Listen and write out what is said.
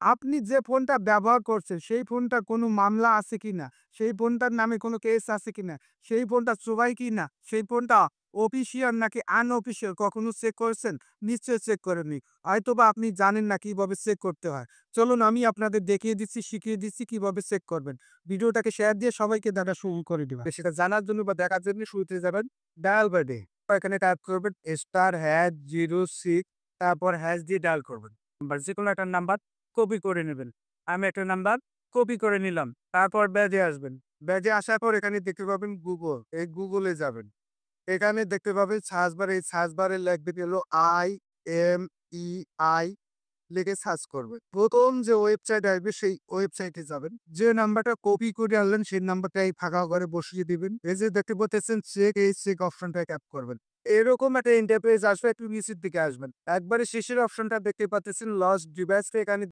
আপনি যে ফোনটা ব্যবহার করছেন, সেই ফোনটার কোনো মামলা আছে কিনা? সেই ফোনটার নামে কোনো কেস আছে কিনা? সেই ফোনটা চোরাই কিনা? সেই ফোনটা অফিসিয়াল নাকি আনঅফিসিয়াল কখনো চেক করেছেন? নিশ্চয়ই চেক করেননি। হয়তোবা আপনি জানেন না কিভাবে চেক করতে হয়। চলুন আমি আপনাদের দেখিয়ে দিচ্ছি, শিখিয়ে দিচ্ছি কিভাবে চেক করবেন। ভিডিওটাকে শেয়ার দিয়ে সবাইকে দেখা শুরু করে দিবেন। সেটা জানার জন্য বা দেখার জন্য শুরুতে যাবেন ডায়াল বাটনে। এখানে টাইপ করবেন *#06 তারপর হ্যাশ দিয়ে ডায়াল করবেন। বা যেকোনো একটা নাম্বার কপি করে নেবেন। আমি একটা নাম্বার কপি করে নিলাম। তারপর ব্যাজে আসবেন। ব্যাজে আসার পর এখানে দেখতে পাবেন গুগল। এই গুগলে যাবেন। এখানে দেখতে পাবেন সার্চ বারে, এই সার্চ বারে লিখবেন হলো IMEI লিখে সার্চ করবেন। ১ম যে ওয়েবসাইট আসবে সেই ওয়েবসাইটে যাবেন। যে নাম্বারটা কপি করে আনলেন সেই নাম্বারটা এই ফাঁকা ঘরে বসিয়ে দিবেন। এই যে দেখতে পাচ্ছেন চেক, এই চেক অপশনটা ট্যাপ করবেন। এরকম একটা ইন্টারফেস আসবে, একটু নিচের দিকে আসবেন। একবারে শেষের অপশনটা দেখতে পাচ্ছেন লস্ট ডিভাইস, এখানে